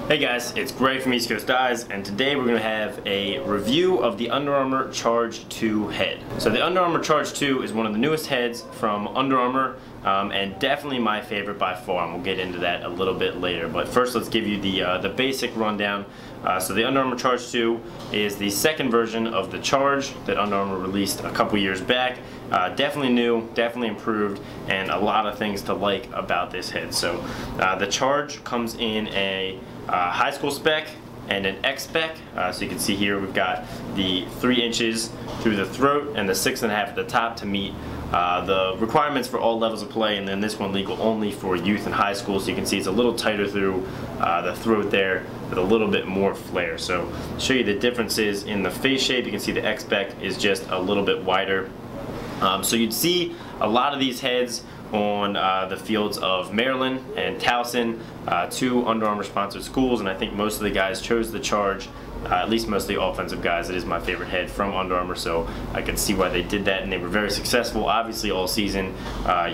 Hey guys, it's Greg from East Coast Dyes, and today we're going to have a review of the Under Armour Charge 2 head. So the Under Armour Charge 2 is one of the newest heads from Under Armour, and definitely my favorite by far, and we'll get into that a little bit later. But first let's give you the basic rundown. So the Under Armour Charge 2 is the second version of the Charge that Under Armour released a couple years back. Definitely new, definitely improved, and a lot of things to like about this head. So the Charge comes in a high school spec and an X spec. So you can see here we've got the 3 inches through the throat and the 6.5 at the top to meet the requirements for all levels of play, and then this one legal only for youth and high school. So you can see it's a little tighter through the throat there with a little bit more flare. So to show you the differences in the face shape, you can see the X spec is just a little bit wider. So you'd see a lot of these heads on the fields of Maryland and Towson, 2 Under Armour sponsored schools, and I think most of the guys chose the Charge, at least most of the offensive guys. It is my favorite head from Under Armour, so I can see why they did that, and they were very successful obviously all season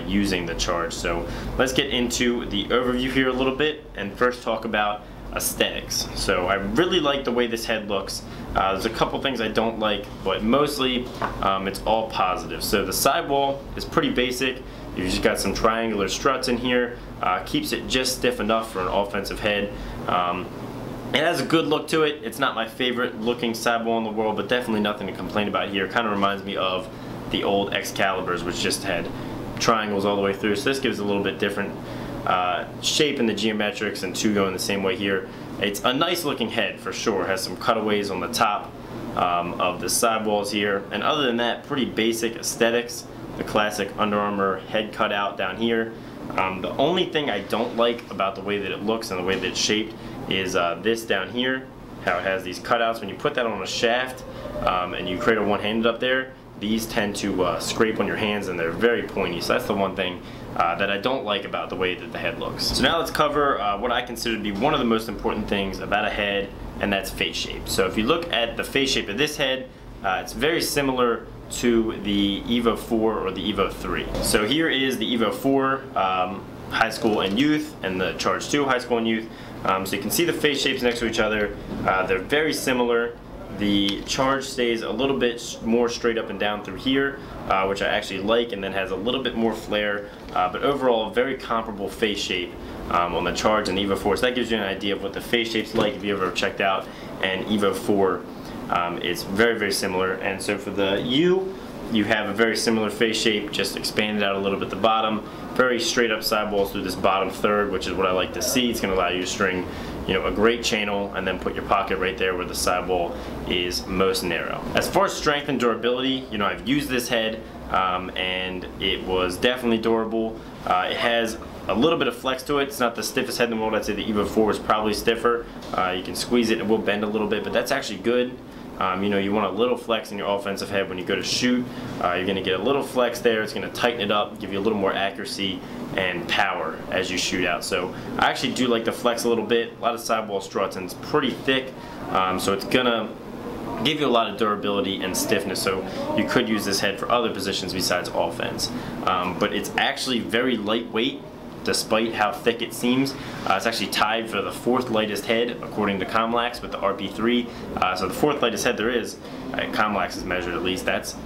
using the Charge. So let's get into the overview here a little bit and first talk about aesthetics. So I really like the way this head looks. There's a couple things I don't like, but mostly it's all positive. So the sidewall is pretty basic. You've just got some triangular struts in here. Keeps it just stiff enough for an offensive head. It has a good look to it. It's not my favorite looking sidewall in the world, but definitely nothing to complain about here. Kind of reminds me of the old Excaliburs, which just had triangles all the way through. So this gives a little bit different shape in the geometrics, and 2 going the same way here. It's a nice looking head for sure. It has some cutaways on the top of the sidewalls here, and other than that, pretty basic aesthetics. The classic Under Armour head cutout down here. The only thing I don't like about the way that it looks and the way that it's shaped is this down here, how it has these cutouts. When you put that on a shaft and you create a one-handed up there, these tend to scrape on your hands, and they're very pointy. So that's the one thing that I don't like about the way that the head looks. So now let's cover what I consider to be one of the most important things about a head, and that's face shape. So if you look at the face shape of this head, it's very similar to the Evo 4 or the Evo 3. So here is the Evo 4 high school and youth, and the Charge 2 high school and youth. So you can see the face shapes next to each other. They're very similar. The Charge stays a little bit more straight up and down through here, which I actually like, and then has a little bit more flare, but overall very comparable face shape on the Charge and Evo 4. So that gives you an idea of what the face shape's like if you ever checked out an Evo 4. It's very, very similar. And so for the U, you have a very similar face shape, just expanded out a little bit at the bottom. Very straight up sidewalls through this bottom third, which is what I like to see. It's going to allow you to string, a great channel, and then put your pocket right there where the sidewall is most narrow. As far as strength and durability, I've used this head, and it was definitely durable. It has a little bit of flex to it. It's not the stiffest head in the world. I'd say the Evo 4 is probably stiffer. You can squeeze it, it will bend a little bit, but that's actually good. You want a little flex in your offensive head when you go to shoot. You're going to get a little flex there. It's going to tighten it up, give you a little more accuracy and power as you shoot out. So I actually do like the flex a little bit. A lot of sidewall struts, and it's pretty thick, so it's going to give you a lot of durability and stiffness. So you could use this head for other positions besides offense. But it's actually very lightweight, despite how thick it seems. It's actually tied for the 4th lightest head according to Comlax with the RP3. So the 4th lightest head there is, Comlax is measured at least, that's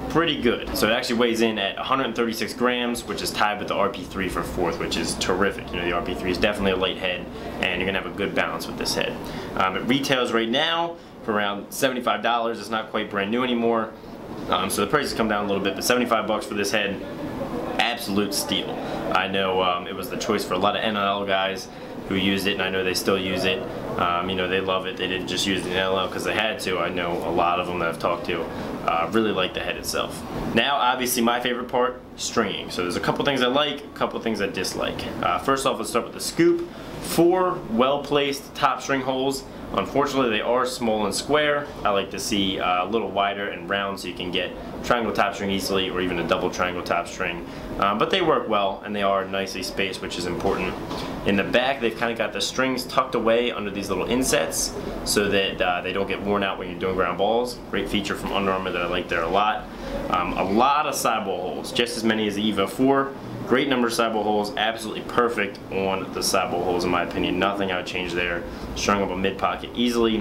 pretty good. So it actually weighs in at 136 grams, which is tied with the RP3 for 4th, which is terrific. The RP3 is definitely a light head, and you're gonna have a good balance with this head. It retails right now for around $75. It's not quite brand new anymore, so the prices come down a little bit, but 75 bucks for this head, absolute steal. I know it was the choice for a lot of NLL guys who used it, and I know they still use it. They love it. They didn't just use it in NLL because they had to. I know a lot of them that I've talked to really like the head itself. Now, obviously, my favorite part, stringing. So there's a couple things I like, a couple things I dislike. First off, let's start with the scoop. 4 well-placed top string holes. Unfortunately, they are small and square. I like to see a little wider and round so you can get triangle top string easily, or even a double triangle top string. But they work well, and they are nicely spaced, which is important. In the back, they've kind of got the strings tucked away under these little insets so that they don't get worn out when you're doing ground balls. Great feature from Under Armour that I like there a lot. A lot of sidewall holes, just as many as the Evo 4. Great number of sidewall holes, absolutely perfect on the sidewall holes in my opinion. Nothing I would change there. Strung up a mid pocket easily.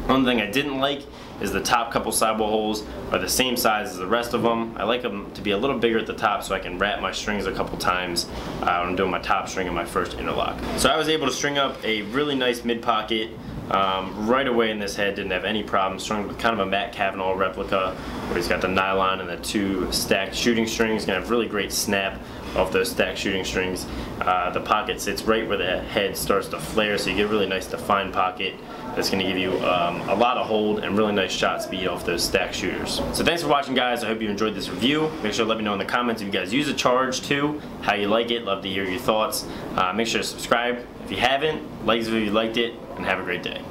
One thing I didn't like is the top couple sidewall holes are the same size as the rest of them. I like them to be a little bigger at the top so I can wrap my strings a couple times when I'm doing my top string in my first interlock. So I was able to string up a really nice mid pocket right away in this head, didn't have any problems. Strung with kind of a Matt Cavanaugh replica where he's got the nylon and the 2 stacked shooting strings. Gonna have really great snap off those stacked shooting strings. The pocket sits right where the head starts to flare, so you get a really nice defined pocket that's going to give you a lot of hold and really nice shot speed off those stacked shooters. So thanks for watching, guys. I hope you enjoyed this review. Make sure to let me know in the comments if you guys use a Charge 2, how you like it. Love to hear your thoughts. Make sure to subscribe if you haven't, like this video if you liked it, and have a great day.